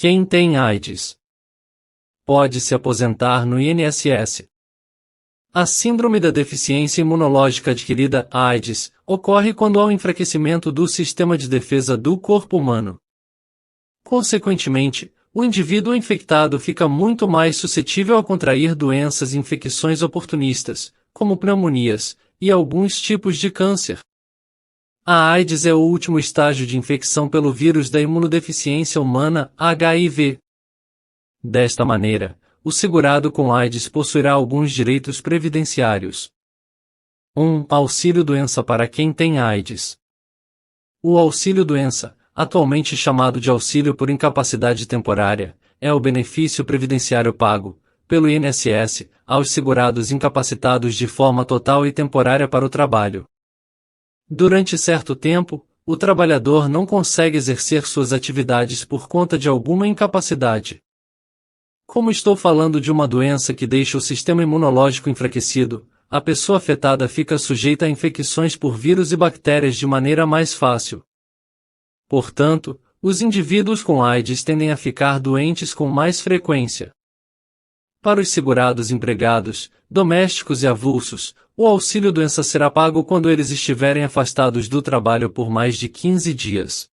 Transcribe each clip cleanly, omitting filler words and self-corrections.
Quem tem AIDS pode se aposentar no INSS. A síndrome da deficiência imunológica adquirida, AIDS, ocorre quando há um enfraquecimento do sistema de defesa do corpo humano. Consequentemente, o indivíduo infectado fica muito mais suscetível a contrair doenças e infecções oportunistas, como pneumonias, e alguns tipos de câncer. A AIDS é o último estágio de infecção pelo vírus da imunodeficiência humana, HIV. Desta maneira, o segurado com AIDS possuirá alguns direitos previdenciários. 1. Auxílio-doença para quem tem AIDS. O auxílio-doença, atualmente chamado de auxílio por incapacidade temporária, é o benefício previdenciário pago, pelo INSS, aos segurados incapacitados de forma total e temporária para o trabalho. Durante certo tempo, o trabalhador não consegue exercer suas atividades por conta de alguma incapacidade. Como estou falando de uma doença que deixa o sistema imunológico enfraquecido, a pessoa afetada fica sujeita a infecções por vírus e bactérias de maneira mais fácil. Portanto, os indivíduos com AIDS tendem a ficar doentes com mais frequência. Para os segurados empregados, domésticos e avulsos, o auxílio-doença será pago quando eles estiverem afastados do trabalho por mais de 15 dias.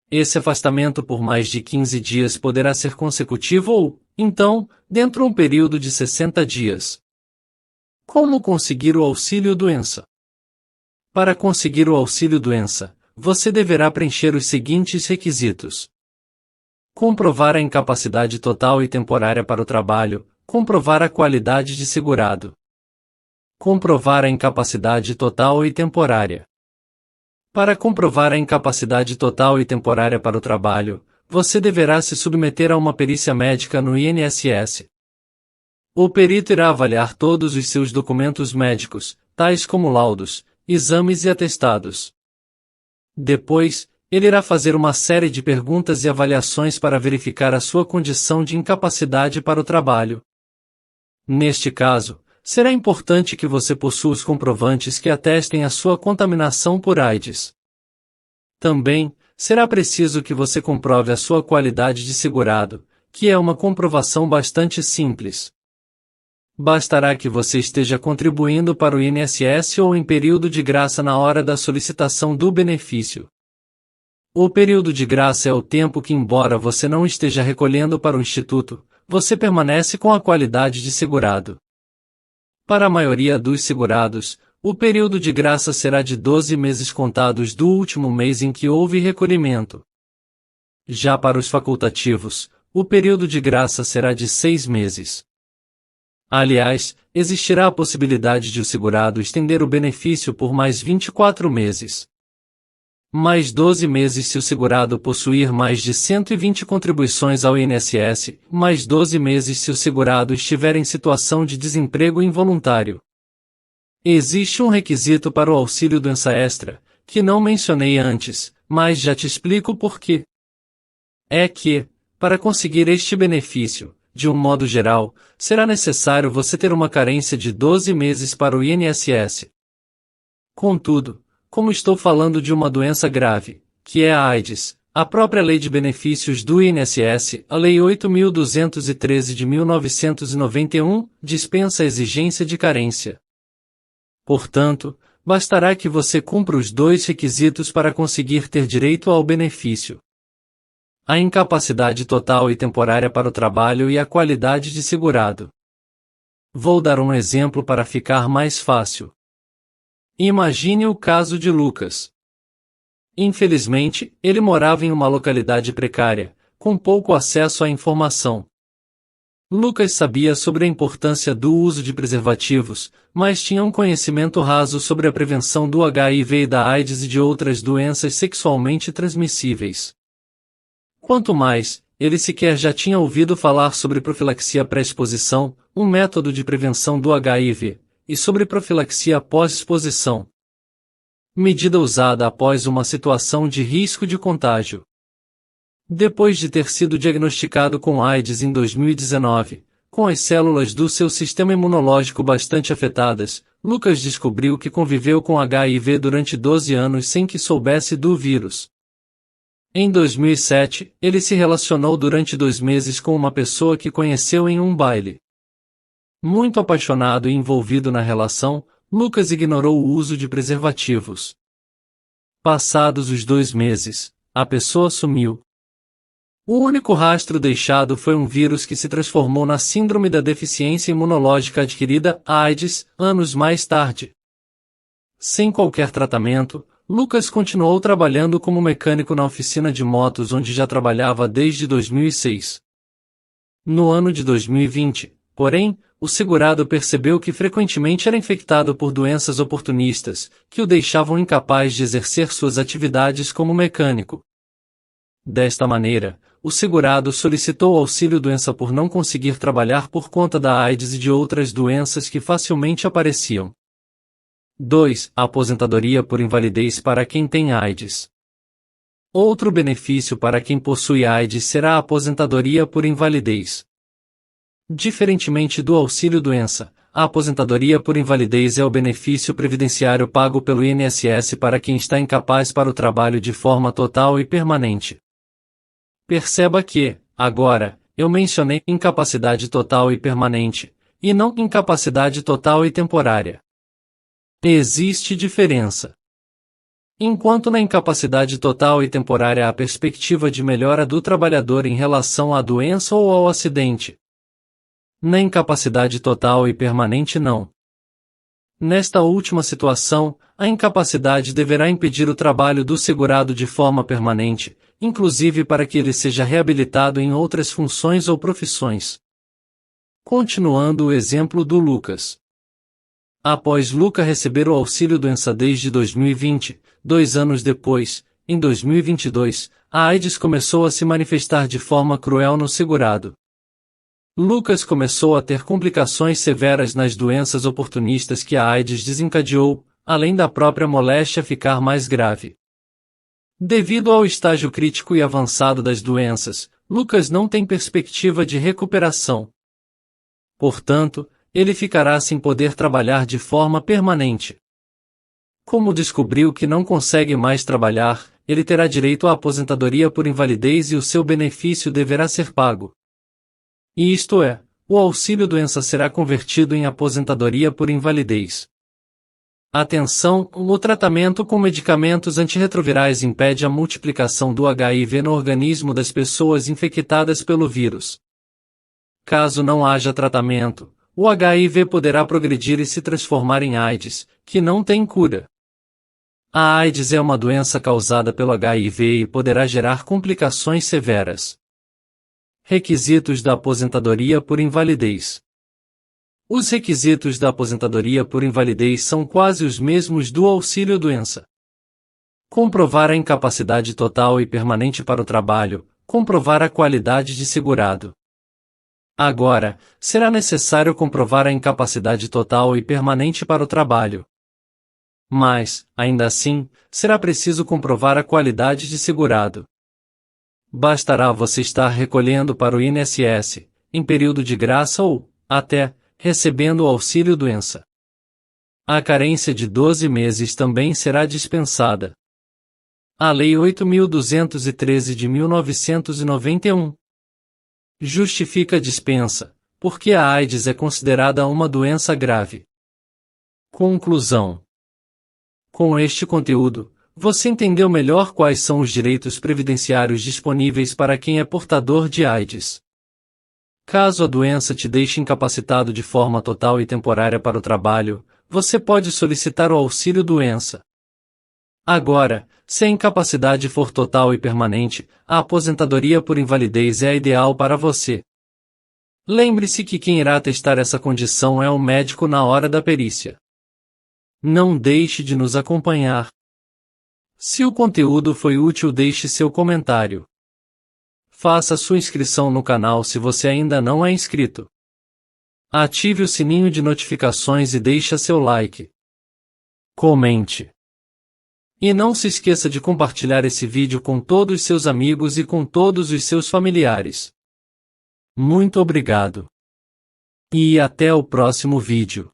Esse afastamento por mais de 15 dias poderá ser consecutivo ou, então, dentro de um período de 60 dias. Como conseguir o auxílio-doença? Para conseguir o auxílio-doença, você deverá preencher os seguintes requisitos: comprovar a incapacidade total e temporária para o trabalho, comprovar a qualidade de segurado. Comprovar a incapacidade total e temporária. Para comprovar a incapacidade total e temporária para o trabalho, você deverá se submeter a uma perícia médica no INSS. O perito irá avaliar todos os seus documentos médicos, tais como laudos, exames e atestados. Depois, ele irá fazer uma série de perguntas e avaliações para verificar a sua condição de incapacidade para o trabalho. Neste caso, será importante que você possua os comprovantes que atestem a sua contaminação por AIDS. Também, será preciso que você comprove a sua qualidade de segurado, que é uma comprovação bastante simples. Bastará que você esteja contribuindo para o INSS ou em período de graça na hora da solicitação do benefício. O período de graça é o tempo que, embora você não esteja recolhendo para o Instituto, você permanece com a qualidade de segurado. Para a maioria dos segurados, o período de graça será de 12 meses contados do último mês em que houve recolhimento. Já para os facultativos, o período de graça será de 6 meses. Aliás, existirá a possibilidade de o segurado estender o benefício por mais 24 meses. Mais 12 meses se o segurado possuir mais de 120 contribuições ao INSS, mais 12 meses se o segurado estiver em situação de desemprego involuntário. Existe um requisito para o auxílio-doença extra, que não mencionei antes, mas já te explico por quê. É que, para conseguir este benefício, de um modo geral, será necessário você ter uma carência de 12 meses para o INSS. Contudo, como estou falando de uma doença grave, que é a AIDS, a própria Lei de Benefícios do INSS, a Lei 8.213 de 1991, dispensa a exigência de carência. Portanto, bastará que você cumpra os dois requisitos para conseguir ter direito ao benefício: a incapacidade total e temporária para o trabalho e a qualidade de segurado. Vou dar um exemplo para ficar mais fácil. Imagine o caso de Lucas. Infelizmente, ele morava em uma localidade precária, com pouco acesso à informação. Lucas sabia sobre a importância do uso de preservativos, mas tinha um conhecimento raso sobre a prevenção do HIV e da AIDS e de outras doenças sexualmente transmissíveis. Quanto mais, ele sequer já tinha ouvido falar sobre profilaxia pré-exposição, um método de prevenção do HIV, e sobre profilaxia pós-exposição, medida usada após uma situação de risco de contágio. Depois de ter sido diagnosticado com AIDS em 2019, com as células do seu sistema imunológico bastante afetadas, Lucas descobriu que conviveu com HIV durante 12 anos sem que soubesse do vírus. Em 2007, ele se relacionou durante 2 meses com uma pessoa que conheceu em um baile. Muito apaixonado e envolvido na relação, Lucas ignorou o uso de preservativos. Passados os 2 meses, a pessoa sumiu. O único rastro deixado foi um vírus que se transformou na Síndrome da Deficiência Imunológica Adquirida, AIDS, anos mais tarde. Sem qualquer tratamento, Lucas continuou trabalhando como mecânico na oficina de motos onde já trabalhava desde 2006. No ano de 2020, porém, o segurado percebeu que frequentemente era infectado por doenças oportunistas, que o deixavam incapaz de exercer suas atividades como mecânico. Desta maneira, o segurado solicitou auxílio-doença por não conseguir trabalhar por conta da AIDS e de outras doenças que facilmente apareciam. 2. A aposentadoria por invalidez para quem tem AIDS. Outro benefício para quem possui AIDS será a aposentadoria por invalidez. Diferentemente do auxílio-doença, a aposentadoria por invalidez é o benefício previdenciário pago pelo INSS para quem está incapaz para o trabalho de forma total e permanente. Perceba que, agora, eu mencionei incapacidade total e permanente, e não incapacidade total e temporária. Existe diferença. Enquanto na incapacidade total e temporária há perspectiva de melhora do trabalhador em relação à doença ou ao acidente, na incapacidade total e permanente não. Nesta última situação, a incapacidade deverá impedir o trabalho do segurado de forma permanente, inclusive para que ele seja reabilitado em outras funções ou profissões. Continuando o exemplo do Lucas. Após Lucas receber o auxílio-doença desde 2020, 2 anos depois, em 2022, a AIDS começou a se manifestar de forma cruel no segurado. Lucas começou a ter complicações severas nas doenças oportunistas que a AIDS desencadeou, além da própria moléstia ficar mais grave. Devido ao estágio crítico e avançado das doenças, Lucas não tem perspectiva de recuperação. Portanto, ele ficará sem poder trabalhar de forma permanente. Como descobriu que não consegue mais trabalhar, ele terá direito à aposentadoria por invalidez e o seu benefício deverá ser pago. E isto é, o auxílio-doença será convertido em aposentadoria por invalidez. Atenção, o tratamento com medicamentos antirretrovirais impede a multiplicação do HIV no organismo das pessoas infectadas pelo vírus. Caso não haja tratamento, o HIV poderá progredir e se transformar em AIDS, que não tem cura. A AIDS é uma doença causada pelo HIV e poderá gerar complicações severas. Requisitos da aposentadoria por invalidez. Os requisitos da aposentadoria por invalidez são quase os mesmos do auxílio-doença. Comprovar a incapacidade total e permanente para o trabalho, comprovar a qualidade de segurado. Agora, será necessário comprovar a incapacidade total e permanente para o trabalho. Mas, ainda assim, será preciso comprovar a qualidade de segurado. Bastará você estar recolhendo para o INSS, em período de graça ou, até, recebendo o auxílio-doença. A carência de 12 meses também será dispensada. A Lei 8.213 de 1991 justifica a dispensa, porque a AIDS é considerada uma doença grave. Conclusão. Com este conteúdo, você entendeu melhor quais são os direitos previdenciários disponíveis para quem é portador de AIDS. Caso a doença te deixe incapacitado de forma total e temporária para o trabalho, você pode solicitar o auxílio-doença. Agora, se a incapacidade for total e permanente, a aposentadoria por invalidez é a ideal para você. Lembre-se que quem irá testar essa condição é o médico na hora da perícia. Não deixe de nos acompanhar. Se o conteúdo foi útil, deixe seu comentário. Faça sua inscrição no canal se você ainda não é inscrito. Ative o sininho de notificações e deixe seu like. Comente. E não se esqueça de compartilhar esse vídeo com todos os seus amigos e com todos os seus familiares. Muito obrigado. E até o próximo vídeo.